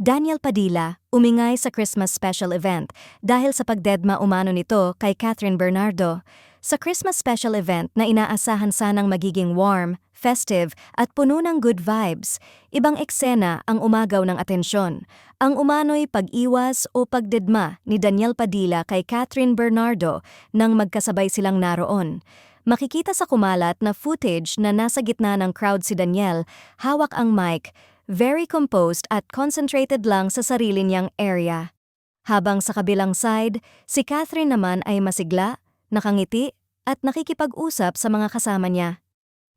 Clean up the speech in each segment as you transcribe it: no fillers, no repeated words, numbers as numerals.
Daniel Padilla, umingay sa Christmas special event dahil sa pagdedma umano nito kay Catherine Bernardo. Sa Christmas special event na inaasahan sanang magiging warm, festive at puno ng good vibes, ibang eksena ang umagaw ng atensyon. Ang umano'y pag-iwas o pagdedma ni Daniel Padilla kay Catherine Bernardo nang magkasabay silang naroon. Makikita sa kumalat na footage na nasa gitna ng crowd si Daniel, hawak ang mic, very composed at concentrated lang sa sarili niyang area. Habang sa kabilang side, si Catherine naman ay masigla, nakangiti, at nakikipag-usap sa mga kasama niya.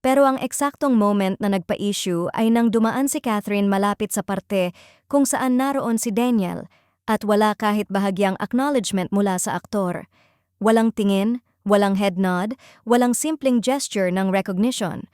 Pero ang eksaktong moment na nagpa-issue ay nang dumaan si Catherine malapit sa parte kung saan naroon si Daniel at wala kahit bahagyang acknowledgement mula sa aktor. Walang tingin, walang head nod, walang simpleng gesture ng recognition.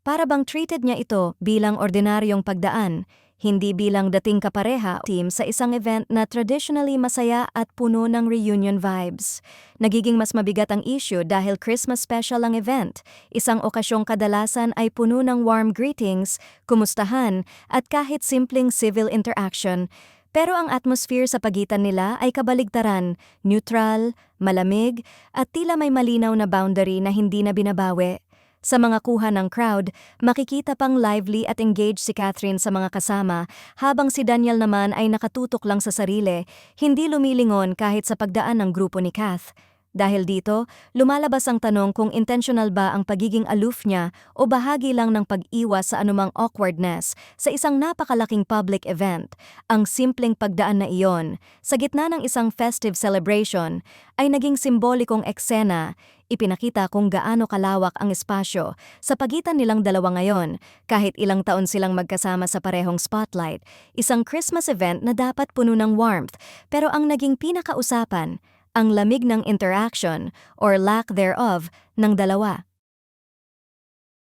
Para bang treated niya ito bilang ordinaryong pagdaan, hindi bilang dating kapareha team sa isang event na traditionally masaya at puno ng reunion vibes. Nagiging mas mabigat ang issue dahil Christmas special ang event, isang okasyong kadalasan ay puno ng warm greetings, kumustahan, at kahit simpleng civil interaction. Pero ang atmosphere sa pagitan nila ay kabaligtaran, neutral, malamig, at tila may malinaw na boundary na hindi na binabawi. Sa mga kuha ng crowd, makikita pang lively at engaged si Catherine sa mga kasama, habang si Daniel naman ay nakatutok lang sa sarili, hindi lumilingon kahit sa pagdaan ng grupo ni Kath. Dahil dito, lumalabas ang tanong kung intentional ba ang pagiging aloof niya o bahagi lang ng pag-iwas sa anumang awkwardness sa isang napakalaking public event. Ang simpleng pagdaan na iyon, sa gitna ng isang festive celebration, ay naging simbolikong eksena. Ipinakita kung gaano kalawak ang espasyo sa pagitan nilang dalawa ngayon, kahit ilang taon silang magkasama sa parehong spotlight. Isang Christmas event na dapat puno ng warmth, pero ang naging pinakausapan, ang lamig ng interaction or lack thereof ng dalawa.